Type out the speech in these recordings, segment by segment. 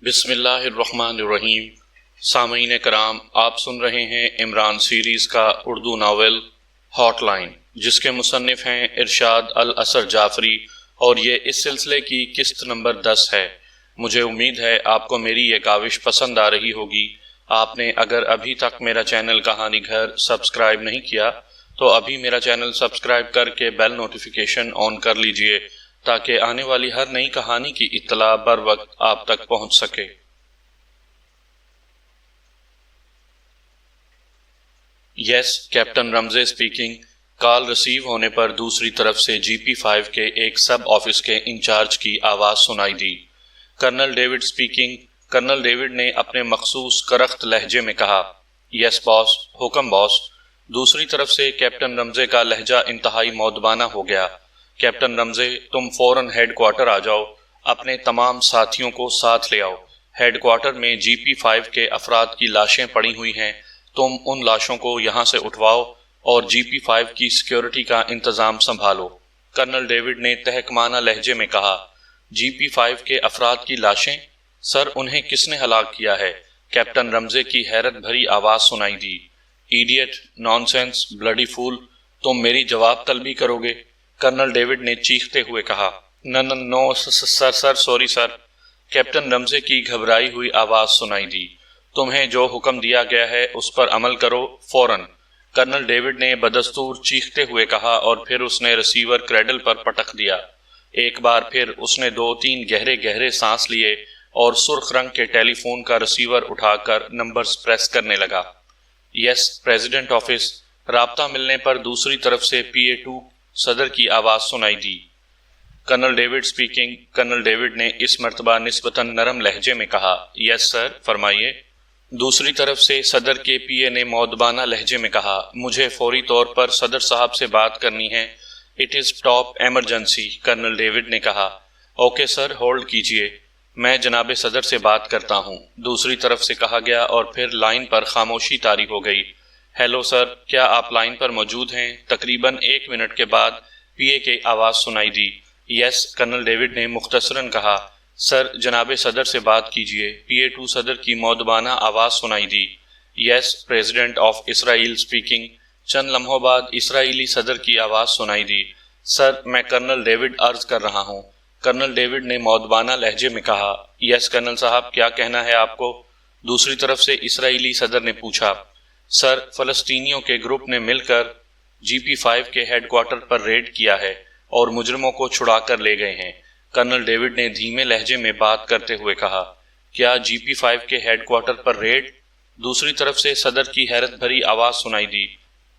بسم اللہ الرحمن الرحیم۔ سامعین کرام، آپ سن رہے ہیں عمران سیریز کا اردو ناول ہاٹ لائن، جس کے مصنف ہیں ارشاد الاثر جعفری، اور یہ اس سلسلے کی قسط نمبر 10 ہے۔ مجھے امید ہے آپ کو میری یہ کاوش پسند آ رہی ہوگی۔ آپ نے اگر ابھی تک میرا چینل کہانی گھر سبسکرائب نہیں کیا تو ابھی میرا چینل سبسکرائب کر کے بیل نوٹیفیکیشن آن کر لیجئے تاکہ آنے والی ہر نئی کہانی کی اطلاع بر وقت آپ تک پہنچ سکے۔ یس کیپٹن رمزے اسپیکنگ۔ کال ریسیو ہونے پر دوسری طرف سے جی پی 5 کے ایک سب آفس کے انچارج کی آواز سنائی دی۔ Colonel David speaking. Colonel David نے اپنے مخصوص کرخت لہجے میں کہا۔ یس باس، حکم باس۔ دوسری طرف سے کیپٹن رمزے کا لہجہ انتہائی مؤدبانہ ہو گیا۔ کیپٹن رمزے، تم فوراً ہیڈ کوارٹر آ جاؤ، اپنے تمام ساتھیوں کو ساتھ لے آؤ۔ ہیڈ کوارٹر میں جی پی 5 کے افراد کی لاشیں پڑی ہوئی ہیں، تم ان لاشوں کو یہاں سے اٹھواؤ اور جی پی 5 کی سیکیورٹی کا انتظام سنبھالو۔ کرنل ڈیوڈ نے تہکمانہ لہجے میں کہا۔ جی پی 5 کے افراد کی لاشیں؟ سر، انہیں کس نے ہلاک کیا ہے؟ کیپٹن رمزے کی حیرت بھری آواز سنائی دی۔ ایڈیٹ، نان سینس، بلڈی فول، تم میری جواب طلبی کرو گے؟ کرنل ڈیوڈ نے چیختے ہوئے کہا۔ نو سر، سوری سر۔ کیپٹن رمزے کی گھبرائی ہوئی آواز سنائی دی۔ تمہیں جو حکم دیا گیا ہے اس پر عمل کرو، فوراً۔ کرنل ڈیوڈ نے بدستور چیختے ہوئے کہا اور پھر اس نے ریسیور کریڈل پر پٹک دیا۔ ایک بار پھر اس نے 2-3 گہرے سانس لیے اور سرخ رنگ کے ٹیلی فون کا ریسیور اٹھا کر نمبرز پریس کرنے لگا۔ یس پریزیڈنٹ آفس۔ رابطہ ملنے پر دوسری طرف سے PA2 صدر کی آواز سنائی دی۔ Colonel David speaking. Colonel David نے اس مرتبہ نسبتاً نرم لہجے میں کہا۔ یس سر، فرمائیے۔ دوسری طرف سے صدر کے PA نے مؤدبانہ لہجے میں کہا۔ مجھے فوری طور پر صدر صاحب سے بات کرنی ہے۔ It is top emergency, colonel David نے کہا۔ اوکے سر، ہولڈ کیجئے، میں جناب صدر سے بات کرتا ہوں، دوسری طرف سے کہا گیا اور پھر لائن پر خاموشی طاری ہو گئی۔ ہیلو سر، کیا آپ لائن پر موجود ہیں؟ تقریباً 1 منٹ کے بعد PA کی آواز سنائی دی۔ یس، کرنل ڈیوڈ نے مختصراً کہا۔ سر، جناب صدر سے بات کیجئے، PA2 صدر کی مؤدبانہ آواز سنائی دی۔ یس پریزیڈنٹ آف اسرائیل اسپیکنگ۔ چند لمحوں بعد اسرائیلی صدر کی آواز سنائی دی۔ سر، میں کرنل ڈیوڈ عرض کر رہا ہوں۔ کرنل ڈیوڈ نے مؤدبانہ لہجے میں کہا۔ یس کرنل صاحب، کیا کہنا ہے آپ کو؟ دوسری طرف سے اسرائیلی صدر نے پوچھا۔ سر، فلسطینیوں کے گروپ نے مل کر جی پی 5 کے ہیڈ کوارٹر پر ریڈ کیا ہے اور مجرموں کو چھڑا کر لے گئے ہیں، کرنل ڈیوڈ نے دھیمے لہجے میں بات کرتے ہوئے کہا۔ کیا جی پی 5 کے ہیڈ کوارٹر پر ریڈ؟ دوسری طرف سے صدر کی حیرت بھری آواز سنائی دی۔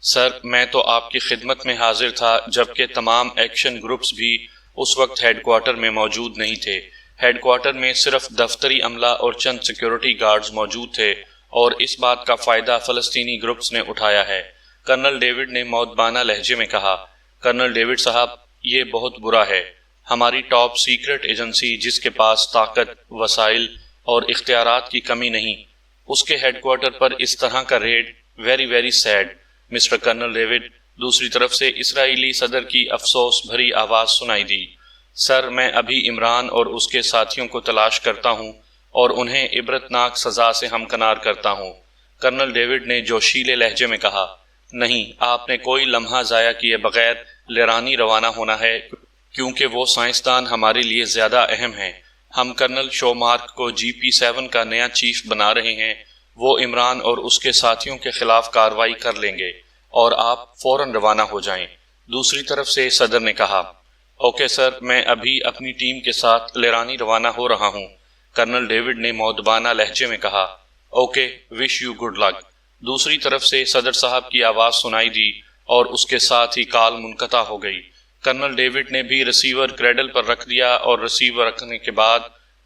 سر، میں تو آپ کی خدمت میں حاضر تھا جبکہ تمام ایکشن گروپس بھی اس وقت ہیڈ کوارٹر میں موجود نہیں تھے۔ ہیڈ کوارٹر میں صرف دفتری عملہ اور چند سیکیورٹی گارڈز موجود تھے اور اس بات کا فائدہ فلسطینی گروپس نے اٹھایا ہے، کرنل ڈیوڈ نے مؤدبانہ لہجے میں کہا۔ کرنل ڈیوڈ صاحب، یہ بہت برا ہے۔ ہماری ٹاپ سیکرٹ ایجنسی، جس کے پاس طاقت، وسائل اور اختیارات کی کمی نہیں، اس کے ہیڈ کوارٹر پر اس طرح کا raid, very sad, mister colonel David. دوسری طرف سے اسرائیلی صدر کی افسوس بھری آواز سنائی دی۔ سر، میں ابھی عمران اور اس کے ساتھیوں کو تلاش کرتا ہوں اور انہیں عبرتناک سزا سے ہمکنار کرتا ہوں، کرنل ڈیوڈ نے جوشیلے لہجے میں کہا۔ نہیں، آپ نے کوئی لمحہ ضائع کیے بغیر لیرانی روانہ ہونا ہے کیونکہ وہ سائنسدان ہمارے لیے زیادہ اہم ہیں۔ ہم کرنل شومارک کو جی پی 7 کا نیا چیف بنا رہے ہیں، وہ عمران اور اس کے ساتھیوں کے خلاف کارروائی کر لیں گے اور آپ فوراً روانہ ہو جائیں، دوسری طرف سے صدر نے کہا۔ اوکے سر، میں ابھی اپنی ٹیم کے ساتھ لیرانی روانہ ہو رہا ہوں، کرنل ڈیوڈ نے مؤدبانہ لہجے میں کہا۔ Okay, wish you good luck. دوسری طرف سے صدر صاحب کی آواز سنائی دی اور اس کے ساتھ ہی کال منقطع ہو گئی۔ کرنل ڈیوڈ نے بھی ریسیور کریڈل پر رکھ دیا اور ریسیور رکھنے کے بعد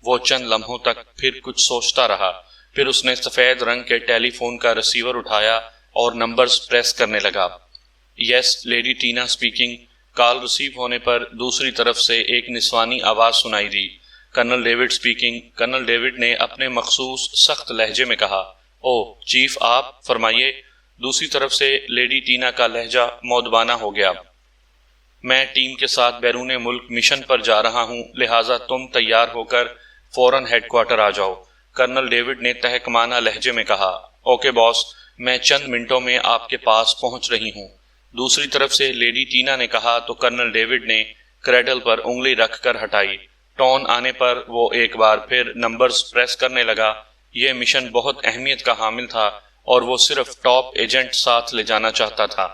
وہ چند لمحوں تک پھر کچھ سوچتا رہا، پھر اس نے سفید رنگ کے ٹیلی فون کا ریسیور اٹھایا اور نمبرز پریس کرنے لگا۔ Yes lady Tina speaking. Call receive ہونے پر دوسری طرف سے ایک نسوانی آواز سنائی دی۔ Colonel David speaking. Colonel David نے اپنے مخصوص سخت لہجے میں کہا۔ او چیف، آپ فرمائیے۔ دوسری طرف سے لیڈی ٹینا کا لہجہ مؤدبانہ ہو گیا۔ میں ٹیم کے ساتھ بیرون ملک مشن پر جا رہا ہوں، لہٰذا تم تیار ہو کر فوراً ہیڈ کوارٹر آ جاؤ۔ کرنل ڈیوڈ نے تحکمانہ لہجے میں کہا۔ اوکے باس، میں چند منٹوں میں آپ کے پاس پہنچ رہی ہوں۔ دوسری طرف سے لیڈی ٹینا نے کہا تو کرنل ڈیوڈ نے کریڈل پر انگلی رکھ کر ہٹائی۔ ٹون آنے پر وہ ایک بار پھر نمبرز پریس کرنے لگا۔ یہ مشن بہت اہمیت کا حامل تھا اور وہ صرف ٹاپ ایجنٹ ساتھ لے جانا چاہتا تھا۔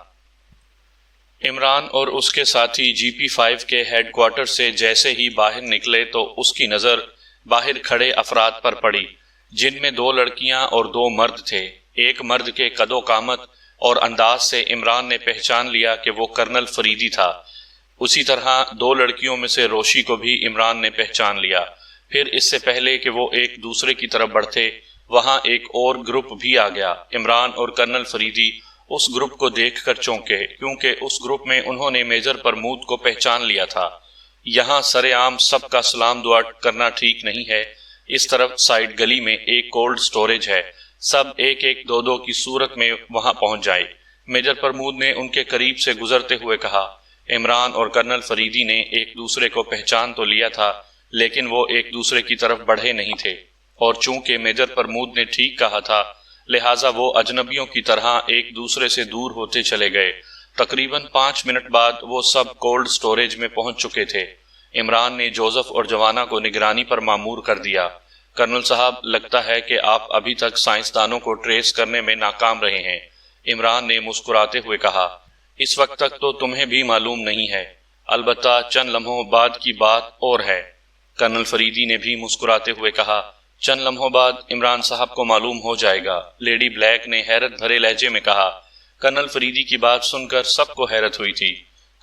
عمران اور اس کے ساتھی GP5 کے ہیڈ کوارٹر سے جیسے ہی باہر نکلے تو اس کی نظر باہر کھڑے افراد پر پڑی، جن میں 2 لڑکیاں اور 2 مرد تھے۔ ایک مرد کے قد و قامت اور انداز سے عمران نے پہچان لیا کہ وہ کرنل فریدی تھا۔ اسی طرح 2 لڑکیوں میں سے روشی کو بھی عمران نے پہچان لیا۔ پھر اس سے پہلے کہ وہ ایک دوسرے کی طرف بڑھتے، وہاں ایک اور گروپ بھی آ گیا۔ عمران اور کرنل فریدی اس گروپ کو دیکھ کر چونکے، کیونکہ اس گروپ میں انہوں نے میجر پرمود کو پہچان لیا تھا۔ یہاں سر عام سب کا سلام دعا کرنا ٹھیک نہیں ہے۔ اس طرف سائیڈ گلی میں ایک کولڈ سٹوریج ہے، سب ایک ایک 2 کی صورت میں وہاں پہنچ جائے۔ میجر پرمود نے ان کے قریب سے گزرتے ہوئے کہا۔ عمران اور کرنل فریدی نے ایک دوسرے کو پہچان تو لیا تھا، لیکن وہ ایک دوسرے کی طرف بڑھے نہیں تھے، اور چونکہ میجر پرمود نے ٹھیک کہا تھا، لہٰذا وہ اجنبیوں کی طرح ایک دوسرے سے دور ہوتے چلے گئے۔ تقریباً 5 منٹ بعد وہ سب کولڈ سٹوریج میں پہنچ چکے تھے۔ عمران نے جوزف اور جوانا کو نگرانی پر مامور کر دیا۔ کرنل صاحب، لگتا ہے کہ آپ ابھی تک سائنسدانوں کو ٹریس کرنے میں ناکام رہے ہیں، عمران نے مسکراتے ہوئے کہا۔ اس وقت تک تو تمہیں بھی معلوم نہیں ہے، البتہ چند لمحوں بعد کی بات اور ہے، کرنل فریدی نے بھی مسکراتے ہوئے کہا۔ چند لمحوں بعد عمران صاحب کو معلوم ہو جائے گا، لیڈی بلیک نے حیرت بھرے لہجے میں کہا۔ کرنل فریدی کی بات سن کر سب کو حیرت ہوئی تھی۔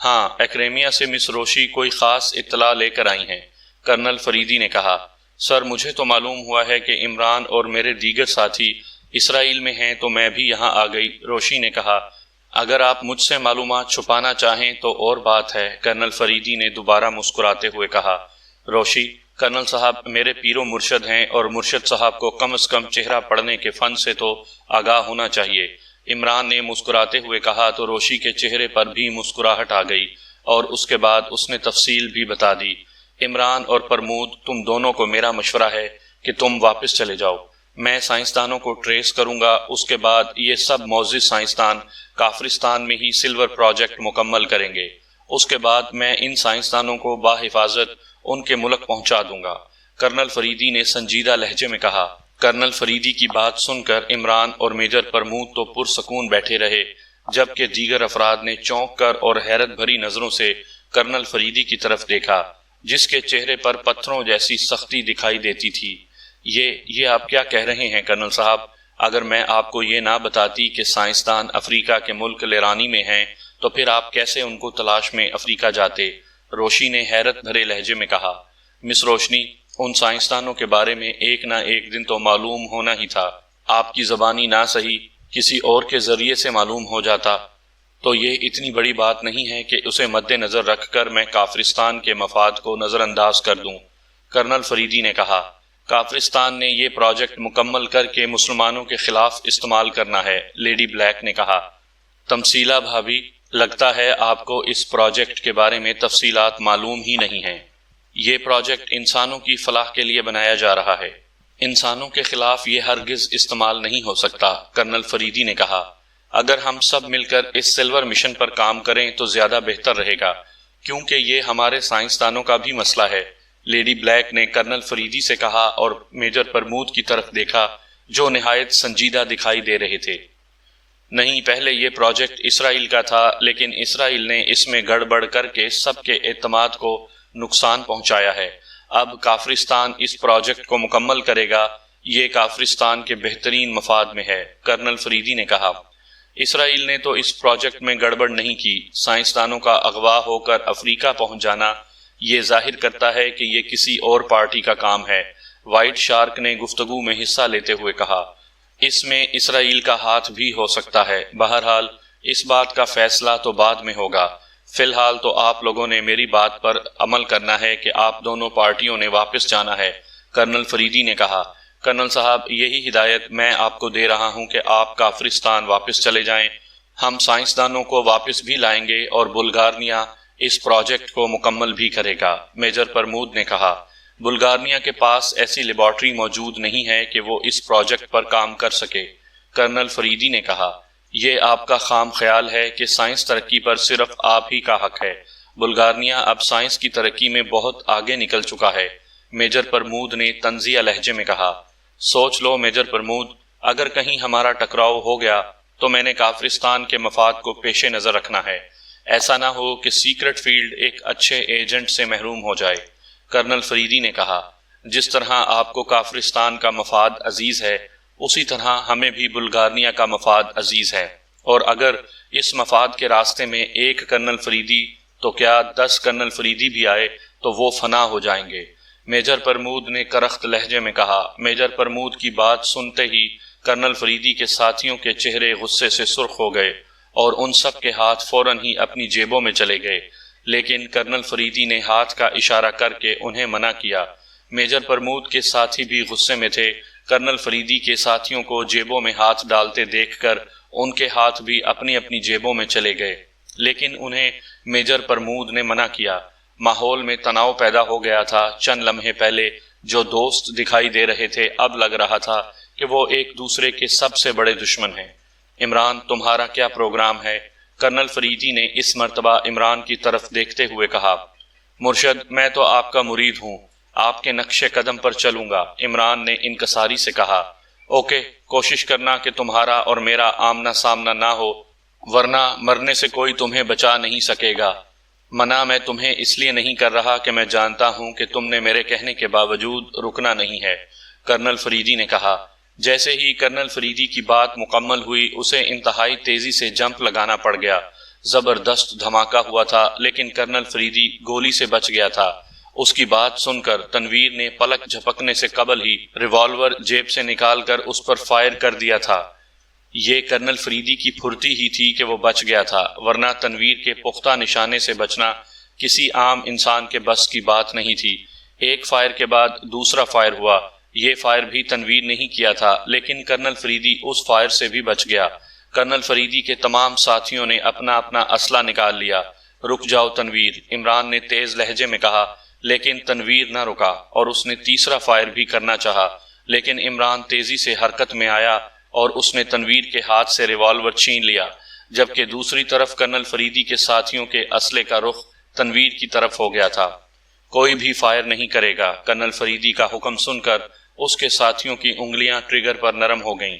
ہاں، ایکریمیا سے مس روشی کوئی خاص اطلاع لے کر آئی ہیں، کرنل فریدی نے کہا۔ سر، مجھے تو معلوم ہوا ہے کہ عمران اور میرے دیگر ساتھی اسرائیل میں ہیں، تو میں بھی یہاں آ گئی، روشی نے کہا۔ اگر آپ مجھ سے معلومات چھپانا چاہیں تو اور بات ہے، کرنل فریدی نے دوبارہ مسکراتے ہوئے کہا۔ روشی، کرنل صاحب میرے پیر و مرشد ہیں، اور مرشد صاحب کو کم از کم چہرہ پڑھنے کے فن سے تو آگاہ ہونا چاہیے، عمران نے مسکراتے ہوئے کہا تو روشی کے چہرے پر بھی مسکراہٹ آ گئی، اور اس کے بعد اس نے تفصیل بھی بتا دی۔ عمران اور پرمود، تم دونوں کو میرا مشورہ ہے کہ تم واپس چلے جاؤ۔ میں سائنسدانوں کو ٹریس کروں گا، اس کے بعد یہ سب معزز سائنسدان کافرستان میں ہی سلور پروجیکٹ مکمل کریں گے۔ اس کے بعد میں ان سائنسدانوں کو بحفاظت ان کے ملک پہنچا دوں گا، کرنل فریدی نے سنجیدہ لہجے میں کہا۔ کرنل فریدی کی بات سن کر عمران اور میجر پرمود تو پرسکون بیٹھے رہے، جبکہ دیگر افراد نے چونک کر اور حیرت بھری نظروں سے کرنل فریدی کی طرف دیکھا، جس کے چہرے پر پتھروں جیسی سختی دکھائی دیتی تھی۔ یہ آپ کیا کہہ رہے ہیں کرنل صاحب؟ اگر میں آپ کو یہ نہ بتاتی کہ سائنسدان افریقہ کے ملک لیرانی میں ہیں، تو پھر آپ کیسے ان کو تلاش میں افریقہ جاتے؟ روشی نے حیرت بھرے لہجے میں کہا۔ مس روشنی، ان سائنسدانوں کے بارے میں ایک نہ ایک دن تو معلوم ہونا ہی تھا۔ آپ کی زبانی نہ صحیح کسی اور کے ذریعے سے معلوم ہو جاتا تو یہ اتنی بڑی بات نہیں ہے کہ اسے مد نظر رکھ کر میں کافرستان کے مفاد کو نظر انداز کر دوں، کرنل فریدی نے کہا۔ کافرستان نے یہ پروجیکٹ مکمل کر کے مسلمانوں کے خلاف استعمال کرنا ہے، لیڈی بلیک نے کہا۔ تمثیلہ بھابھی، لگتا ہے آپ کو اس پروجیکٹ کے بارے میں تفصیلات معلوم ہی نہیں ہیں۔ یہ پروجیکٹ انسانوں کی فلاح کے لیے بنایا جا رہا ہے، انسانوں کے خلاف یہ ہرگز استعمال نہیں ہو سکتا، کرنل فریدی نے کہا۔ اگر ہم سب مل کر اس سلور مشن پر کام کریں تو زیادہ بہتر رہے گا، کیونکہ یہ ہمارے سائنسدانوں کا بھی مسئلہ ہے، لیڈی بلیک نے کرنل فریدی سے کہا اور میجر پرمود کی طرف دیکھا جو نہایت سنجیدہ دکھائی دے رہے تھے۔ نہیں، پہلے یہ پروجیکٹ اسرائیل کا تھا، لیکن اسرائیل نے اس میں گڑبڑ کر کے سب کے اعتماد کو نقصان پہنچایا ہے۔ اب کافرستان اس پروجیکٹ کو مکمل کرے گا، یہ کافرستان کے بہترین مفاد میں ہے، کرنل فریدی نے کہا۔ اسرائیل نے تو اس پروجیکٹ میں گڑبڑ نہیں کی، سائنسدانوں کا اغوا ہو کر افریقہ پہنچ جانا یہ ظاہر کرتا ہے کہ یہ کسی اور پارٹی کا کام ہے، وائٹ شارک نے گفتگو میں حصہ لیتے ہوئے کہا۔ اس میں اسرائیل کا ہاتھ بھی ہو سکتا ہے، بہرحال اس بات کا فیصلہ تو بعد میں ہوگا، فی الحال تو آپ لوگوں نے میری بات پر عمل کرنا ہے کہ آپ دونوں پارٹیوں نے واپس جانا ہے، کرنل فریدی نے کہا۔ کرنل صاحب، یہی ہدایت میں آپ کو دے رہا ہوں کہ آپ کافرستان واپس چلے جائیں، ہم سائنسدانوں کو واپس بھی لائیں گے اور بلغاریہ اس پروجیکٹ کو مکمل بھی کرے گا، میجر پرمود نے کہا۔ بلغاریہ کے پاس ایسی لیبارٹری موجود نہیں ہے کہ وہ اس پروجیکٹ پر کام کر سکے۔ کرنل فریدی نے کہا، یہ آپ کا خام خیال ہے کہ سائنس ترقی پر صرف آپ ہی کا حق ہے۔ بلغاریہ اب سائنس کی ترقی میں بہت آگے نکل چکا ہے۔ میجر پرمود نے طنزیہ لہجے میں کہا، سوچ لو میجر پرمود، اگر کہیں ہمارا ٹکراؤ ہو گیا تو میں نے کافرستان کے مفاد کو پیش نظر رکھنا ہے۔ ایسا نہ ہو کہ سیکرٹ فیلڈ ایک اچھے ایجنٹ سے محروم ہو جائے۔ کرنل فریدی نے کہا، جس طرح آپ کو کافرستان کا مفاد عزیز ہے، اسی طرح ہمیں بھی بلغاریہ کا مفاد عزیز ہے، اور اگر اس مفاد کے راستے میں ایک کرنل فریدی تو کیا 10 کرنل فریدی بھی آئے تو وہ فنا ہو جائیں گے۔ میجر پرمود نے کرخت لہجے میں کہا۔ میجر پرمود کی بات سنتے ہی کرنل فریدی کے ساتھیوں کے چہرے غصے سے سرخ ہو گئے اور ان سب کے ہاتھ فوراً ہی اپنی جیبوں میں چلے گئے، لیکن کرنل فریدی نے ہاتھ کا اشارہ کر کے انہیں منع کیا۔ میجر پرمود کے ساتھی بھی غصے میں تھے۔ کرنل فریدی کے ساتھیوں کو جیبوں میں ہاتھ ڈالتے دیکھ کر ان کے ہاتھ بھی اپنی اپنی جیبوں میں چلے گئے، لیکن انہیں میجر پرمود نے منع کیا۔ ماحول میں تناؤ پیدا ہو گیا تھا۔ چند لمحے پہلے جو دوست دکھائی دے رہے تھے، اب لگ رہا تھا کہ وہ ایک دوسرے کے سب سے بڑے دشمن ہیں۔ عمران، تمہارا کیا پروگرام ہے؟ کرنل فریدی نے اس مرتبہ عمران کی طرف دیکھتے ہوئے کہا۔ مرشد، میں تو آپ کا مرید ہوں، آپ کے نقش قدم پر چلوں گا، عمران نے انکساری سے کہا۔ اوکے، کوشش کرنا کہ تمہارا اور میرا آمنا سامنا نہ ہو، ورنہ مرنے سے کوئی تمہیں بچا نہیں سکے گا۔ منع میں تمہیں اس لیے نہیں کر رہا کہ میں جانتا ہوں کہ تم نے میرے کہنے کے باوجود رکنا نہیں ہے، کرنل فریدی نے کہا۔ جیسے ہی کرنل فریدی کی بات مکمل ہوئی، اسے انتہائی تیزی سے جمپ لگانا پڑ گیا۔ زبردست دھماکہ ہوا تھا، لیکن کرنل فریدی گولی سے بچ گیا تھا۔ اس کی بات سن کر تنویر نے پلک جھپکنے سے قبل ہی ریوالور جیب سے نکال کر اس پر فائر کر دیا تھا۔ یہ کرنل فریدی کی پھرتی ہی تھی کہ وہ بچ گیا تھا، ورنہ تنویر کے پختہ نشانے سے بچنا کسی عام انسان کے بس کی بات نہیں تھی۔ ایک فائر کے بعد دوسرا فائر ہوا۔ یہ فائر بھی تنویر نے ہی کیا تھا، لیکن کرنل فریدی اس فائر سے بھی بچ گیا۔ کرنل فریدی کے تمام ساتھیوں نے اپنا اپنا اسلحہ نکال لیا۔ رک جاؤ تنویر، عمران نے تیز لہجے میں کہا، لیکن تنویر نہ رکا اور اس نے تیسرا فائر بھی کرنا چاہا، لیکن عمران تیزی سے حرکت میں آیا اور اس نے تنویر کے ہاتھ سے ریوالور چھین لیا، جبکہ دوسری طرف کرنل فریدی کے ساتھیوں کے اسلحے کا رخ تنویر کی طرف ہو گیا تھا۔ کوئی بھی فائر نہیں کرے گا۔ کرنل فریدی کا حکم سن کر اس کے ساتھیوں کی انگلیاں ٹریگر پر نرم ہو گئیں۔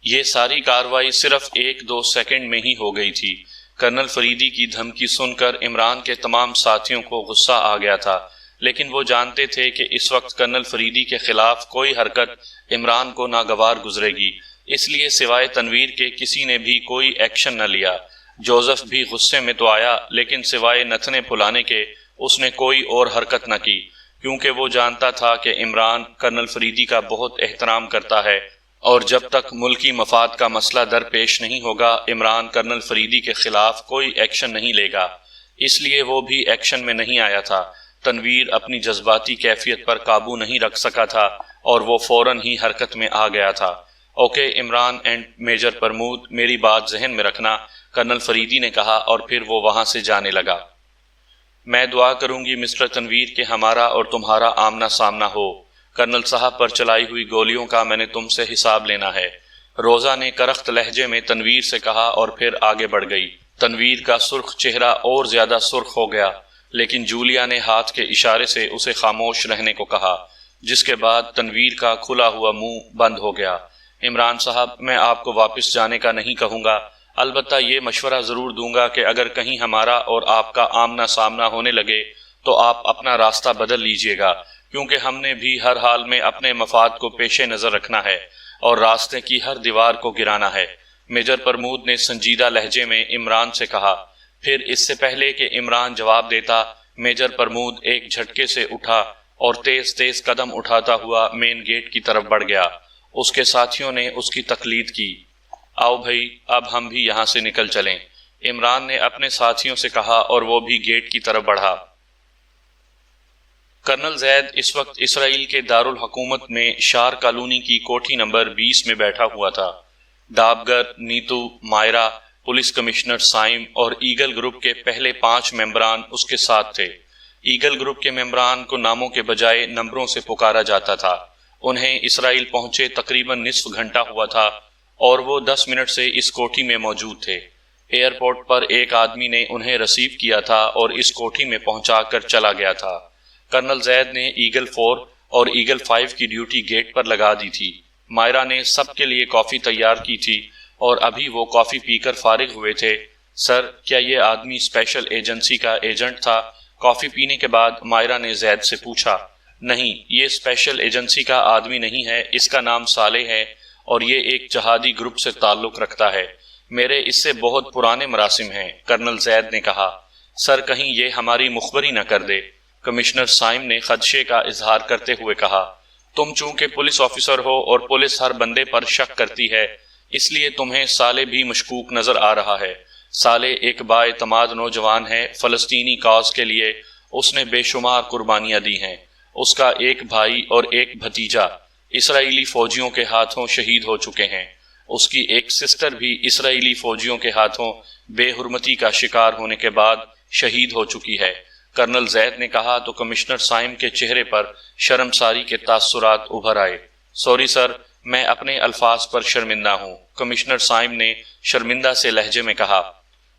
یہ ساری کارروائی صرف 1-2 سیکنڈ میں ہی ہو گئی تھی۔ کرنل فریدی کی دھمکی سن کر عمران کے تمام ساتھیوں کو غصہ آ گیا تھا، لیکن وہ جانتے تھے کہ اس وقت کرنل فریدی کے خلاف کوئی حرکت عمران کو ناگوار گزرے گی، اس لیے سوائے تنویر کے کسی نے بھی کوئی ایکشن نہ لیا۔ جوزف بھی غصے میں تو آیا، لیکن سوائے نتنے پھلانے کے اس نے کوئی اور حرکت نہ کی، کیونکہ وہ جانتا تھا کہ عمران کرنل فریدی کا بہت احترام کرتا ہے، اور جب تک ملکی مفاد کا مسئلہ درپیش نہیں ہوگا، عمران کرنل فریدی کے خلاف کوئی ایکشن نہیں لے گا۔ اس لیے وہ بھی ایکشن میں نہیں آیا تھا۔ تنویر اپنی جذباتی کیفیت پر قابو نہیں رکھ سکا تھا اور وہ فوراً ہی حرکت میں آ گیا تھا۔ Okay Imran and major Pramod, میری بات ذہن میں رکھنا، کرنل فریدی نے کہا، اور پھر وہ وہاں سے جانے لگا۔ میں دعا کروں گی مسٹر تنویر کہ ہمارا اور تمہارا آمنا سامنا ہو۔ کرنل صاحب پر چلائی ہوئی گولیوں کا میں نے تم سے حساب لینا ہے، روزہ نے کرخت لہجے میں تنویر سے کہا، اور پھر آگے بڑھ گئی۔ تنویر کا سرخ چہرہ اور زیادہ سرخ ہو گیا، لیکن جولیا نے ہاتھ کے اشارے سے اسے خاموش رہنے کو کہا، جس کے بعد تنویر کا کھلا ہوا منہ بند ہو گیا۔ عمران صاحب، میں آپ کو واپس جانے کا نہیں کہوں گا، البتہ یہ مشورہ ضرور دوں گا کہ اگر کہیں ہمارا اور آپ کا آمنا سامنا ہونے لگے تو آپ اپنا راستہ بدل لیجئے گا، کیونکہ ہم نے بھی ہر حال میں اپنے مفاد کو پیش نظر رکھنا ہے اور راستے کی ہر دیوار کو گرانا ہے۔ میجر پرمود نے سنجیدہ لہجے میں عمران سے کہا۔ پھر اس سے پہلے کہ عمران جواب دیتا، میجر پرمود ایک جھٹکے سے اٹھا اور تیز تیز قدم اٹھاتا ہوا مین گیٹ کی طرف بڑھ گیا۔ اس کے ساتھیوں نے اس کی تقلید کی۔ آؤ بھائی، اب ہم بھی یہاں سے نکل چلیں، عمران نے اپنے ساتھیوں سے کہا، اور وہ بھی گیٹ کی طرف بڑھا۔ کرنل زید اس وقت اسرائیل کے دارالحکومت میں شار کالونی کی کوٹھی نمبر 20 میں بیٹھا ہوا تھا۔ ڈابگر، نیتو، مائرہ، پولیس کمشنر سائم اور ایگل گروپ کے پہلے 5 ممبران اس کے ساتھ تھے۔ ایگل گروپ کے ممبران کو ناموں کے بجائے نمبروں سے پکارا جاتا تھا۔ انہیں اسرائیل پہنچے تقریباً نصف گھنٹہ ہوا تھا اور وہ 10 منٹ سے اس کوٹھی میں موجود تھے۔ ایئرپورٹ پر ایک آدمی نے انہیں ریسیو کیا تھا اور اس کوٹھی میں پہنچا کر چلا گیا تھا۔ کرنل زید نے ایگل 4 اور ایگل 5 کی ڈیوٹی گیٹ پر لگا دی تھی۔ مائرہ نے سب کے لیے کافی تیار کی تھی اور ابھی وہ کافی پی کر فارغ ہوئے تھے۔ سر، کیا یہ آدمی اسپیشل ایجنسی کا ایجنٹ تھا؟ کافی پینے کے بعد مائرہ نے زید سے پوچھا۔ نہیں، یہ اسپیشل ایجنسی کا آدمی نہیں ہے، اس کا نام صالح ہے اور یہ ایک جہادی گروپ سے تعلق رکھتا ہے۔ میرے اس سے بہت پرانے مراسم ہیں، کرنل زید نے کہا۔ سر، کہیں یہ ہماری مخبری نہ کر دے، کمشنر سائم نے خدشے کا اظہار کرتے ہوئے کہا۔ تم چونکہ پولیس آفیسر ہو اور پولیس ہر بندے پر شک کرتی ہے، اس لیے تمہیں صالح بھی مشکوک نظر آ رہا ہے۔ صالح ایک بااعتماد نوجوان ہے، فلسطینی کاز کے لیے اس نے بے شمار قربانیاں دی ہیں۔ اس کا ایک بھائی اور ایک بھتیجا اسرائیلی فوجیوں کے ہاتھوں شہید ہو چکے ہیں۔ اس کی ایک سسٹر بھی اسرائیلی فوجیوں کے ہاتھوں بے حرمتی کا شکار ہونے کے بعد شہید ہو چکی ہے۔ کرنل زید نے کہا تو کمشنر سائم کے چہرے پر شرمساری کے تاثرات ابھر آئے۔ سوری سر، میں اپنے الفاظ پر شرمندہ ہوں، کمشنر سائم نے شرمندہ سے لہجے میں کہا۔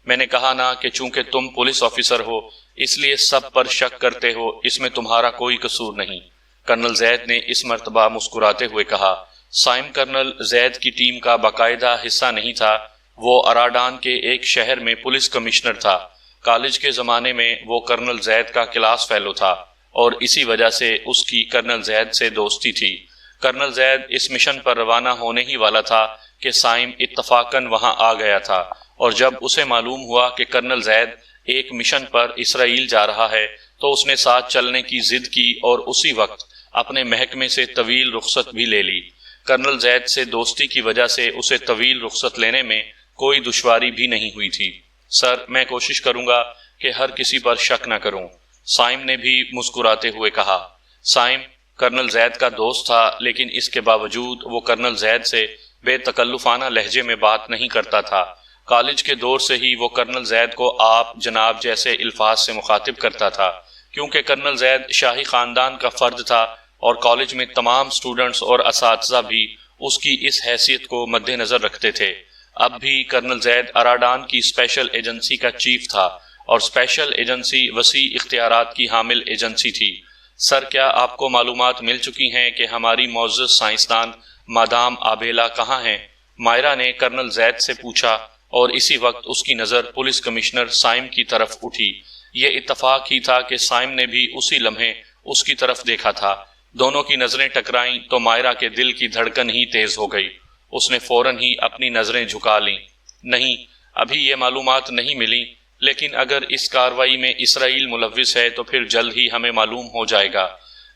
میں نے کہا نا کہ چونکہ تم پولیس آفیسر ہو اس لیے سب پر شک کرتے ہو، اس میں تمہارا کوئی قصور نہیں، کرنل زید نے اس مرتبہ مسکراتے ہوئے کہا۔ سائم کرنل زید کی ٹیم کا باقاعدہ حصہ نہیں تھا، وہ اراڈان کے ایک شہر میں پولیس کمشنر تھا۔ کالج کے زمانے میں وہ کرنل زید کا کلاس فیلو تھا اور اسی وجہ سے اس کی کرنل زید سے دوستی تھی۔ کرنل زید اس مشن پر روانہ ہونے ہی والا تھا کہ سائم اتفاقاً وہاں آ گیا تھا، اور جب اسے معلوم ہوا کہ کرنل زید ایک مشن پر اسرائیل جا رہا ہے تو اس نے ساتھ چلنے کی ضد کی اور اسی وقت اپنے محکمے سے طویل رخصت بھی لے لی۔ کرنل زید سے دوستی کی وجہ سے اسے طویل رخصت لینے میں کوئی دشواری بھی نہیں ہوئی تھی۔ سر، میں کوشش کروں گا کہ ہر کسی پر شک نہ کروں، سائم نے بھی مسکراتے ہوئے کہا۔ سائم کرنل زید کا دوست تھا، لیکن اس کے باوجود وہ کرنل زید سے بے تکلفانہ لہجے میں بات نہیں کرتا تھا۔ کالج کے دور سے ہی وہ کرنل زید کو آپ جناب جیسے الفاظ سے مخاطب کرتا تھا، کیونکہ کرنل زید شاہی خاندان کا فرد تھا اور کالج میں تمام سٹوڈنٹس اور اساتذہ بھی اس کی اس حیثیت کو مد نظر رکھتے تھے۔ اب بھی کرنل زید اراڈان کی اسپیشل ایجنسی کا چیف تھا اور اسپیشل ایجنسی وسیع اختیارات کی حامل ایجنسی تھی۔ سر، کیا آپ کو معلومات مل چکی ہیں کہ ہماری معزز سائنسدان مادام آبیلا کہاں ہیں؟ مائرہ نے کرنل زید سے پوچھا اور اسی وقت اس کی نظر پولیس کمشنر سائم کی طرف اٹھی۔ یہ اتفاق ہی تھا کہ سائم نے بھی اسی لمحے اس کی طرف دیکھا تھا۔ دونوں کی نظریں ٹکرائیں تو مائرہ کے دل کی دھڑکن ہی تیز ہو گئی۔ اس نے فوراً ہی اپنی نظریں جھکا لیں۔ نہیں، ابھی یہ معلومات نہیں ملی، لیکن اگر اس کارروائی میں اسرائیل ملوث ہے تو پھر جلد ہی ہمیں معلوم ہو جائے گا۔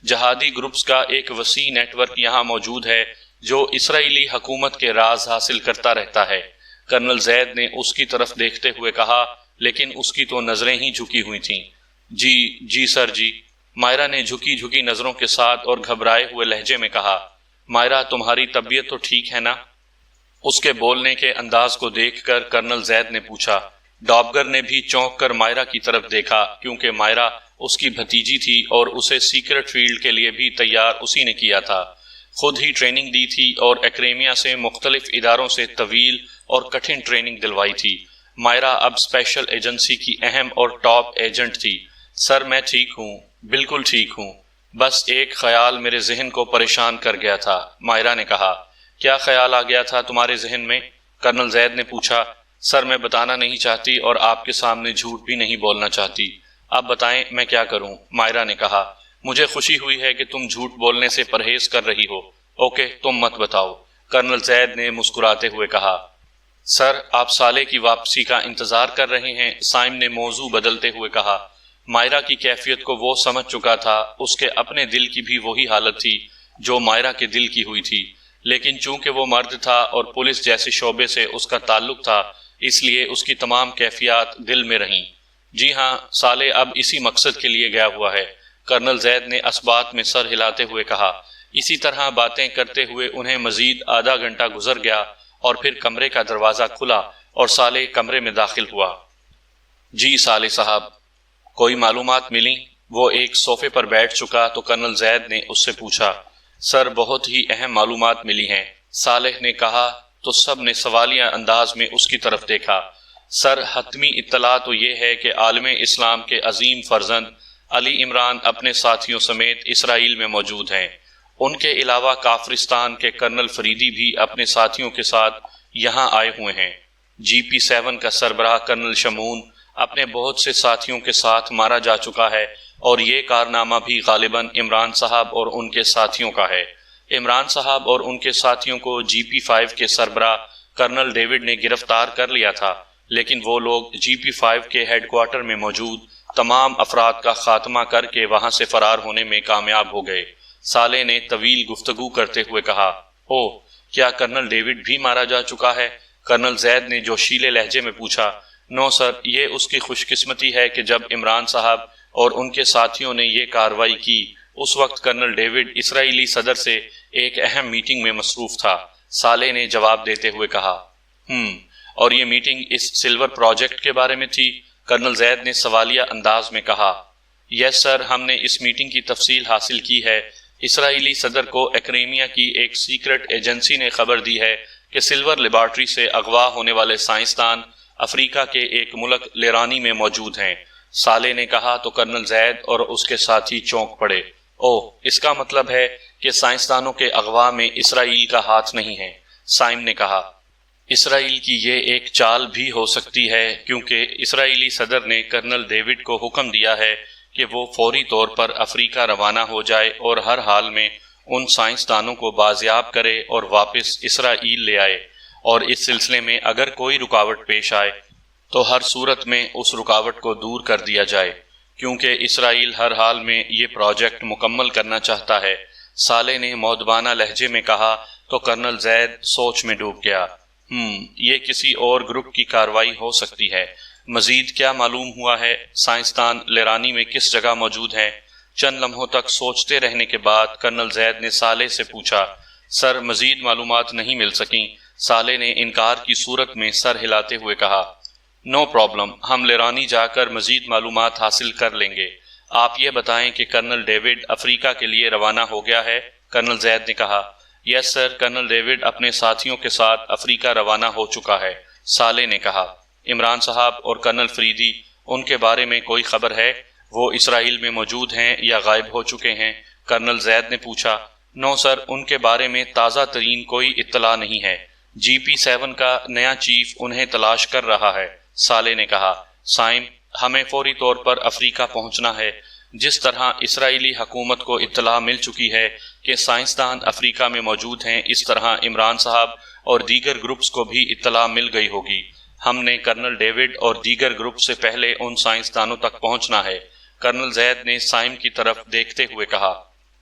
جہادی گروپس کا ایک وسیع نیٹ ورک یہاں موجود ہے جو اسرائیلی حکومت کے راز حاصل کرتا رہتا ہے، کرنل زید نے اس کی طرف دیکھتے ہوئے کہا، لیکن اس کی تو نظریں ہی جھکی ہوئی تھیں۔ جی سر جی، مائرہ نے جھکی نظروں کے ساتھ اور گھبرائے ہوئے لہجے میں کہا۔ مائرہ، تمہاری طبیعت تو ٹھیک ہے نا؟ اس کے بولنے کے انداز کو دیکھ کر کرنل زید نے پوچھا۔ ڈابگر نے بھی چونک کر مائرہ کی طرف دیکھا، کیونکہ مائرہ اس کی بھتیجی تھی اور اسے سیکرٹ فیلڈ کے لیے بھی تیار اسی نے کیا تھا۔ خود ہی ٹریننگ دی تھی اور ایکریمیا سے مختلف اداروں سے طویل اور کٹھن ٹریننگ دلوائی تھی۔ مائرہ اب اسپیشل ایجنسی کی اہم اور ٹاپ ایجنٹ تھی۔ سر، میں ٹھیک ہوں، بالکل ٹھیک ہوں، بس ایک خیال میرے ذہن کو پریشان کر گیا تھا، مائرہ نے کہا۔ کیا خیال آ گیا تھا تمہارے ذہن میں؟ کرنل زید نے پوچھا۔ سر، میں بتانا نہیں چاہتی اور آپ کے سامنے جھوٹ بھی نہیں بولنا چاہتی۔ آپ بتائیں میں کیا کروں؟ مائرہ نے کہا۔ مجھے خوشی ہوئی ہے کہ تم جھوٹ بولنے سے پرہیز کر رہی ہو۔ اوکے، تم مت بتاؤ، کرنل زید نے مسکراتے ہوئے کہا۔ سر، آپ صالح کی واپسی کا انتظار کر رہے ہیں، سائم نے موضوع بدلتے ہوئے کہا۔ مائرہ کی کیفیت کو وہ سمجھ چکا تھا، اس کے اپنے دل کی بھی وہی حالت تھی جو مائرہ کے دل کی ہوئی تھی، لیکن چونکہ وہ مرد تھا اور پولیس جیسے شعبے سے اس کا تعلق تھا، اس لیے اس کی تمام کیفیات دل میں رہیں۔ جی ہاں، صالح اب اسی مقصد کے لیے گیا ہوا ہے، کرنل زید نے اثبات میں سر ہلاتے ہوئے کہا۔ اسی طرح باتیں کرتے ہوئے انہیں مزید آدھا گھنٹہ گزر گیا اور پھر کمرے کا دروازہ کھلا اور صالح کمرے میں داخل ہوا۔ جی صالح صاحب، کوئی معلومات ملی؟ وہ ایک صوفے پر بیٹھ چکا تو کرنل زید نے اس سے پوچھا، سر بہت ہی اہم معلومات ملی ہیں۔ صالح نے کہا تو سب نے سوالیہ انداز میں اس کی طرف دیکھا۔ سر حتمی اطلاع تو یہ ہے کہ عالم اسلام کے عظیم فرزند علی عمران اپنے ساتھیوں سمیت اسرائیل میں موجود ہیں۔ ان کے علاوہ کافرستان کے کرنل فریدی بھی اپنے ساتھیوں کے ساتھ یہاں آئے ہوئے ہیں۔ GP7 کا سربراہ کرنل شمون اپنے بہت سے ساتھیوں کے ساتھ مارا جا چکا ہے اور یہ کارنامہ بھی غالباً عمران صاحب اور ان کے ساتھیوں کا ہے۔ عمران صاحب اور ان کے ساتھیوں کو GP5 کے سربراہ کرنل ڈیوڈ نے گرفتار کر لیا تھا، لیکن وہ لوگ GP5 کے ہیڈ کوارٹر میں موجود تمام افراد کا خاتمہ کر کے وہاں سے فرار ہونے میں کامیاب ہو گئے۔ صالح نے طویل گفتگو کرتے ہوئے کہا، کیا کرنل ڈیوڈ بھی مارا جا چکا ہے؟ کرنل زید نے جوشیلے لہجے میں پوچھا۔ نو سر، یہ اس کی خوش قسمتی ہے کہ جب عمران صاحب اور ان کے ساتھیوں نے یہ کارروائی کی اس وقت کرنل ڈیوڈ اسرائیلی صدر سے ایک اہم میٹنگ میں مصروف تھا۔ صالح نے جواب دیتے ہوئے کہا، اور یہ میٹنگ اس سلور پروجیکٹ کے بارے میں تھی؟ کرنل زید نے سوالیہ انداز میں کہا، یس سر، ہم نے اس میٹنگ کی تفصیل حاصل کی ہے۔ اسرائیلی صدر کو ایکریمیا کی ایک سیکرٹ ایجنسی نے خبر دی ہے کہ سلور لیبارٹری سے اغوا ہونے والے سائنسدان افریقہ کے ایک ملک لیرانی میں موجود ہیں۔ صالح نے کہا تو کرنل زید اور اس کے ساتھی چونک پڑے۔ اس کا مطلب ہے کہ سائنسدانوں کے اغوا میں اسرائیل کا ہاتھ نہیں ہے، سائم نے کہا۔ اسرائیل کی یہ ایک چال بھی ہو سکتی ہے کیونکہ اسرائیلی صدر نے کرنل ڈیوڈ کو حکم دیا ہے کہ وہ فوری طور پر افریقہ روانہ ہو جائے اور ہر حال میں ان سائنسدانوں کو بازیاب کرے اور واپس اسرائیل لے آئے، اور اس سلسلے میں اگر کوئی رکاوٹ پیش آئے تو ہر صورت میں اس رکاوٹ کو دور کر دیا جائے، کیونکہ اسرائیل ہر حال میں یہ پروجیکٹ مکمل کرنا چاہتا ہے۔ صالح نے مؤدبانہ لہجے میں کہا تو کرنل زید سوچ میں ڈوب گیا۔ یہ کسی اور گروپ کی کارروائی ہو سکتی ہے۔ مزید کیا معلوم ہوا ہے؟ سائنسدان لیرانی میں کس جگہ موجود ہیں؟ چند لمحوں تک سوچتے رہنے کے بعد کرنل زید نے صالح سے پوچھا، سر مزید معلومات نہیں مل سکیں۔ صالح نے انکار کی صورت میں سر ہلاتے ہوئے کہا، نو پرابلم، ہم لیرانی جا کر مزید معلومات حاصل کر لیں گے۔ آپ یہ بتائیں کہ کرنل ڈیوڈ افریقہ کے لیے روانہ ہو گیا ہے؟ کرنل زید نے کہا، یس سر، کرنل ڈیوڈ اپنے ساتھیوں کے ساتھ افریقہ روانہ ہو چکا ہے۔ صالح نے کہا، عمران صاحب اور کرنل فریدی، ان کے بارے میں کوئی خبر ہے؟ وہ اسرائیل میں موجود ہیں یا غائب ہو چکے ہیں؟ کرنل زید نے پوچھا۔ نو سر، ان کے بارے میں تازہ ترین کوئی اطلاع نہیں ہے۔ GP7 کا نیا چیف انہیں تلاش کر رہا ہے، صالح نے کہا۔ سائم، ہمیں فوری طور پر افریقہ پہنچنا ہے۔ جس طرح اسرائیلی حکومت کو اطلاع مل چکی ہے کہ سائنسدان افریقہ میں موجود ہیں، اس طرح عمران صاحب اور دیگر گروپس کو بھی اطلاع مل گئی ہوگی۔ ہم نے کرنل ڈیوڈ اور دیگر گروپ سے پہلے ان سائنسدانوں تک پہنچنا ہے۔ کرنل زید نے سائم کی طرف دیکھتے ہوئے کہا،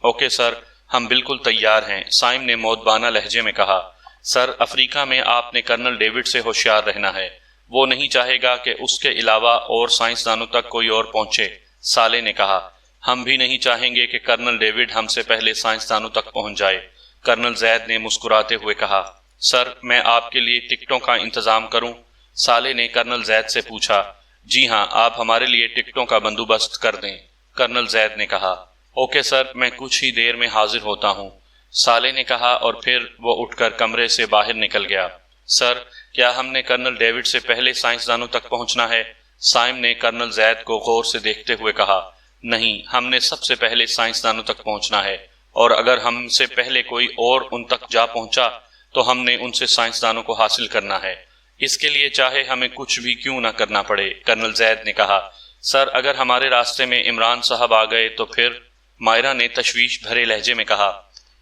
اوکے سر، ہم بالکل تیار ہیں، سائم نے مؤدبانہ لہجے میں کہا۔ سر، افریقہ میں آپ نے کرنل ڈیوڈ سے ہوشیار رہنا ہے، وہ نہیں چاہے گا کہ اس کے علاوہ اور سائنسدانوں تک کوئی اور پہنچے، صالح نے کہا۔ ہم بھی نہیں چاہیں گے کہ کرنل ڈیوڈ ہم سے پہلے سائنسدانوں تک پہنچ جائے، کرنل زید نے مسکراتے ہوئے کہا۔ سر، میں آپ کے لیے ٹکٹوں کا انتظام کروں؟ صالح نے کرنل زید سے پوچھا۔ جی ہاں، آپ ہمارے لیے ٹکٹوں کا بندوبست کر دیں، کرنل زید نے کہا۔ اوکے سر، میں کچھ ہی دیر میں حاضر ہوتا ہوں، صالح نے کہا، اور پھر وہ اٹھ کر کمرے سے باہر نکل گیا۔ سر، کیا ہم نے کرنل ڈیوڈ سے پہلے سائنسدانوں تک پہنچنا ہے؟ سائم نے کرنل زید کو غور سے دیکھتے ہوئے کہا۔ نہیں، ہم نے سب سے پہلے سائنسدانوں تک پہنچنا ہے، اور اگر ہم سے پہلے کوئی اور ان تک جا پہنچا تو ہم نے ان سے سائنسدانوں کو حاصل کرنا ہے، اس کے لیے چاہے ہمیں کچھ بھی کیوں نہ کرنا پڑے، کرنل زید نے کہا۔ سر، اگر ہمارے راستے میں عمران صاحب آ گئے تو پھر؟ مائرہ نے تشویش بھرے لہجے میں کہا۔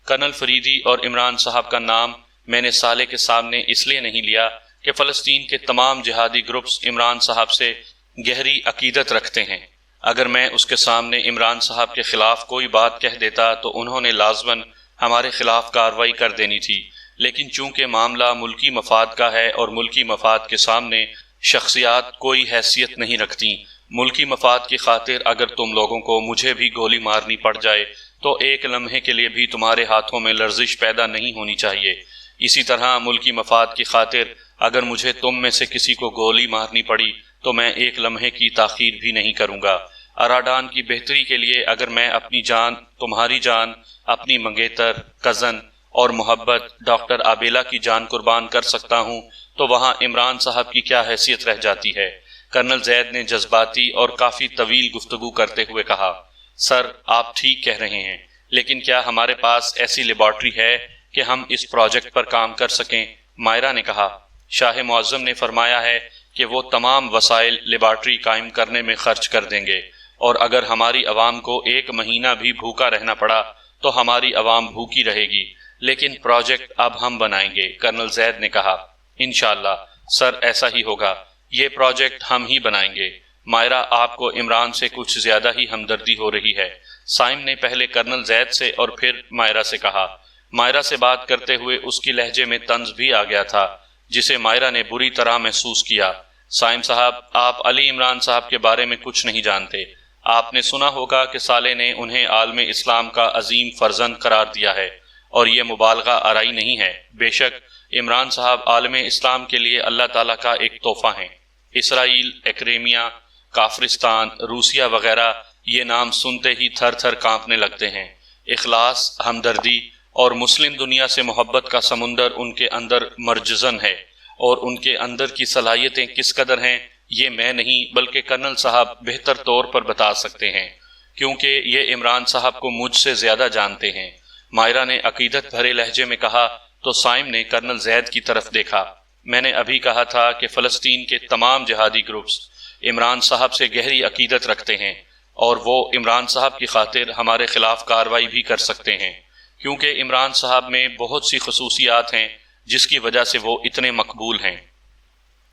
کرنل فریدی اور عمران صاحب کا نام میں نے صالح کے سامنے اس لیے نہیں لیا کہ فلسطین کے تمام جہادی گروپس عمران صاحب سے گہری عقیدت رکھتے ہیں۔ اگر میں اس کے سامنے عمران صاحب کے خلاف کوئی بات کہہ دیتا تو انہوں نے لازماً ہمارے خلاف کارروائی کر دینی تھی، لیکن چونکہ معاملہ ملکی مفاد کا ہے اور ملکی مفاد کے سامنے شخصیات کوئی حیثیت نہیں رکھتی، ملکی مفاد کی خاطر اگر تم لوگوں کو مجھے بھی گولی مارنی پڑ جائے تو ایک لمحے کے لیے بھی تمہارے ہاتھوں میں لرزش پیدا نہیں ہونی چاہیے۔ اسی طرح ملکی مفاد کی خاطر اگر مجھے تم میں سے کسی کو گولی مارنی پڑی تو میں ایک لمحے کی تاخیر بھی نہیں کروں گا۔ اراڈان کی بہتری کے لیے اگر میں اپنی جان، تمہاری جان، اپنی منگیتر، کزن اور محبت ڈاکٹر آبیلا کی جان قربان کر سکتا ہوں تو وہاں عمران صاحب کی کیا حیثیت رہ جاتی ہے؟ کرنل زید نے جذباتی اور کافی طویل گفتگو کرتے ہوئے کہا۔ سر، آپ ٹھیک کہہ رہے ہیں، لیکن کیا ہمارے پاس ایسی لیبارٹری ہے کہ ہم اس پروجیکٹ پر کام کر سکیں؟ مائرا نے کہا۔ شاہ معظم نے فرمایا ہے کہ وہ تمام وسائل لیبارٹری قائم کرنے میں خرچ کر دیں گے، اور اگر ہماری عوام کو 1 مہینہ بھی بھوکا رہنا پڑا تو ہماری عوام بھوکی رہے گی، لیکن پروجیکٹ اب ہم بنائیں گے، کرنل زید نے کہا۔ انشاءاللہ سر، ایسا ہی ہوگا، یہ پروجیکٹ ہم ہی بنائیں گے۔ مائرا، آپ کو عمران سے کچھ زیادہ ہی ہمدردی ہو رہی ہے، سائم نے پہلے کرنل زید سے اور پھر مائرا سے کہا۔ مائرا سے بات کرتے ہوئے اس کی لہجے میں طنز بھی آ گیا تھا، جسے مائرا نے بری طرح محسوس کیا۔ سائم صاحب، آپ علی عمران صاحب کے بارے میں کچھ نہیں جانتے۔ آپ نے سنا ہوگا کہ صالح نے انہیں عالم اسلام کا عظیم فرزند قرار دیا ہے، اور یہ مبالغہ آرائی نہیں ہے۔ بے شک عمران صاحب عالم اسلام کے لیے اللہ تعالیٰ کا ایک تحفہ ہیں۔ اسرائیل، ایکریمیا، کافرستان، روسیہ وغیرہ یہ نام سنتے ہی تھر تھر کانپنے لگتے ہیں۔ اخلاص، ہمدردی اور مسلم دنیا سے محبت کا سمندر ان کے اندر مرجزن ہے، اور ان کے اندر کی صلاحیتیں کس قدر ہیں یہ میں نہیں بلکہ کرنل صاحب بہتر طور پر بتا سکتے ہیں، کیونکہ یہ عمران صاحب کو مجھ سے زیادہ جانتے ہیں۔ مائرا نے عقیدت بھرے لہجے میں کہا تو سائم نے کرنل زید کی طرف دیکھا۔ میں نے ابھی کہا تھا کہ فلسطین کے تمام جہادی گروپس عمران صاحب سے گہری عقیدت رکھتے ہیں، اور وہ عمران صاحب کی خاطر ہمارے خلاف کارروائی بھی کر سکتے ہیں، کیونکہ عمران صاحب میں بہت سی خصوصیات ہیں جس کی وجہ سے وہ اتنے مقبول ہیں۔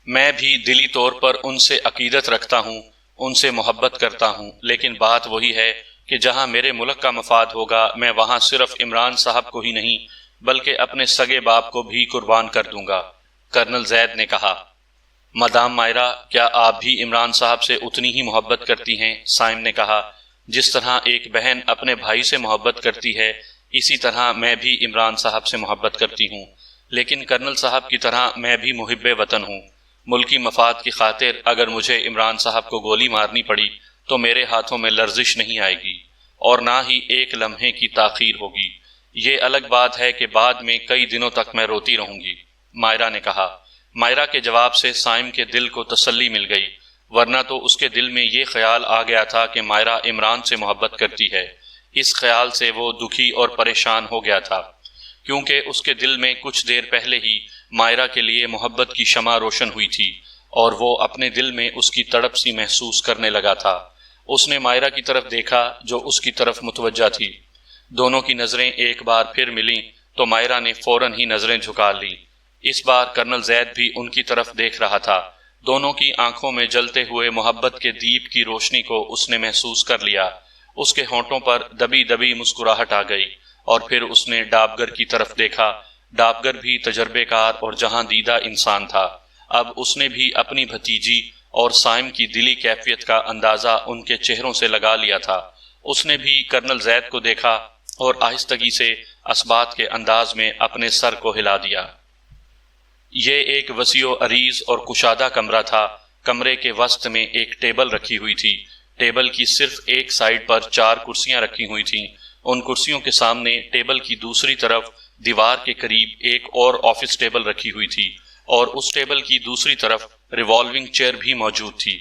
میں بھی دلی طور پر ان سے عقیدت رکھتا ہوں، ان سے محبت کرتا ہوں، لیکن بات وہی ہے کہ جہاں میرے ملک کا مفاد ہوگا میں وہاں صرف عمران صاحب کو ہی نہیں بلکہ اپنے سگے باپ کو بھی قربان کر دوں گا، کرنل زید نے کہا۔ مدام مائرا، کیا آپ بھی عمران صاحب سے اتنی ہی محبت کرتی ہیں؟ سائم نے کہا۔ جس طرح ایک بہن اپنے بھائی سے محبت کرتی ہے، اسی طرح میں بھی عمران صاحب سے محبت کرتی ہوں، لیکن کرنل صاحب کی طرح میں بھی محب وطن ہوں۔ ملکی مفاد کی خاطر اگر مجھے عمران صاحب کو گولی مارنی پڑی تو میرے ہاتھوں میں لرزش نہیں آئے گی، اور نہ ہی ایک لمحے کی تاخیر ہوگی۔ یہ الگ بات ہے کہ بعد میں کئی دنوں تک میں روتی رہوں گی، مائرا نے کہا۔ مائرا کے جواب سے سائم کے دل کو تسلی مل گئی، ورنہ تو اس کے دل میں یہ خیال آ گیا تھا کہ مائرا عمران سے محبت کرتی ہے۔ اس خیال سے وہ دکھی اور پریشان ہو گیا تھا، کیونکہ اس کے دل میں کچھ دیر پہلے ہی مائرا کے لیے محبت کی شمع روشن ہوئی تھی، اور وہ اپنے دل میں اس کی تڑپ سی محسوس کرنے لگا تھا۔ اس نے مائرا کی طرف دیکھا جو اس کی طرف متوجہ تھی۔ دونوں کی نظریں ایک بار پھر ملیں تو مائرا نے فوراً ہی نظریں جھکا لیں۔ اس بار کرنل زید بھی ان کی طرف دیکھ رہا تھا۔ دونوں کی آنکھوں میں جلتے ہوئے محبت کے دیپ کی روشنی کو اس نے محسوس کر لیا۔ اس کے ہونٹوں پر دبی دبی مسکراہٹ آ گئی، اور پھر اس نے ڈابگر کی طرف دیکھا۔ ڈابگر بھی تجربے کار اور جہاں دیدہ انسان تھا۔ اب اس نے بھی اپنی بھتیجی اور سائم کی دلی کیفیت کا اندازہ ان کے چہروں سے لگا لیا تھا۔ اس نے بھی کرنل زید کو دیکھا اور آہستگی سے اثبات کے انداز میں اپنے سر کو ہلا دیا۔ یہ ایک وسیع و عریض اور کشادہ کمرہ تھا۔ کمرے کے وسط میں ایک ٹیبل رکھی ہوئی تھی۔ ٹیبل کی صرف ایک سائیڈ پر 4 کرسیاں رکھی ہوئی تھیں۔ ان کرسیوں کے سامنے ٹیبل کی دوسری طرف دیوار کے قریب ایک اور آفس ٹیبل رکھی ہوئی تھی، اور اس ٹیبل کی دوسری طرف ریوالونگ چیئر بھی موجود تھی۔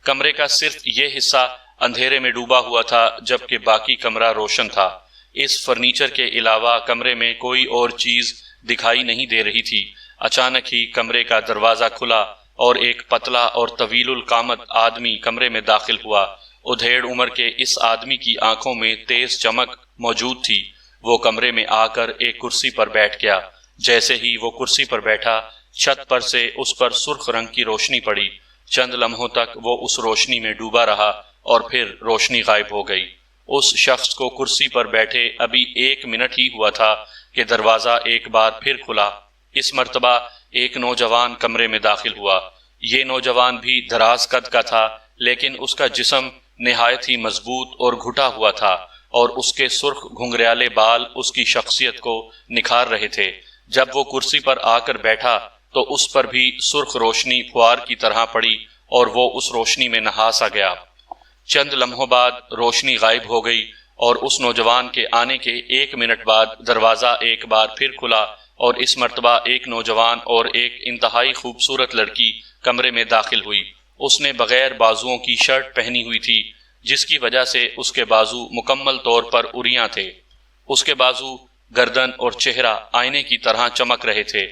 کمرے کا صرف یہ حصہ اندھیرے میں ڈوبا ہوا تھا، جبکہ باقی کمرہ روشن تھا۔ اس فرنیچر کے علاوہ کمرے میں کوئی اور چیز دکھائی نہیں دے رہی تھی۔ اچانک ہی کمرے کا دروازہ کھلا اور ایک پتلا اور طویل القامت آدمی کمرے میں داخل ہوا۔ ادھیڑ عمر کے اس آدمی کی آنکھوں میں تیز چمک موجود تھی۔ وہ کمرے میں آ کر ایک کرسی پر بیٹھ گیا۔ جیسے ہی وہ کرسی پر بیٹھا، چھت پر سے اس پر سرخ رنگ کی روشنی پڑی۔ چند لمحوں تک وہ اس روشنی میں ڈوبا رہا اور پھر روشنی غائب ہو گئی۔ اس شخص کو کرسی پر بیٹھے ابھی 1 منٹ ہی ہوا تھا کہ دروازہ ایک بار پھر کھلا۔ اس مرتبہ ایک نوجوان کمرے میں داخل ہوا۔ یہ نوجوان بھی دراز قد کا تھا، لیکن اس کا جسم نہایت ہی مضبوط اور گھٹا ہوا تھا، اور اس کے سرخ گھنگریالے بال اس کی شخصیت کو نکھار رہے تھے۔ جب وہ کرسی پر آ کر بیٹھا تو اس پر بھی سرخ روشنی فوار کی طرح پڑی، اور وہ اس روشنی میں نہا سا گیا۔ چند لمحوں بعد روشنی غائب ہو گئی اور اس نوجوان کے آنے کے 1 منٹ بعد دروازہ ایک بار پھر کھلا اور اس مرتبہ ایک نوجوان اور ایک انتہائی خوبصورت لڑکی کمرے میں داخل ہوئی۔ اس نے بغیر بازوؤں کی شرٹ پہنی ہوئی تھی، جس کی وجہ سے اس کے بازو مکمل طور پر عریاں تھے۔ اس کے بازو، گردن اور چہرہ آئینے کی طرح چمک رہے تھے۔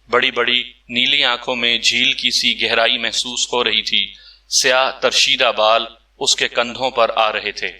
بڑی بڑی نیلی آنکھوں میں جھیل کی سی گہرائی محسوس ہو رہی تھی۔ سیاہ ترشیدہ بال اس کے کندھوں پر آ رہے تھے۔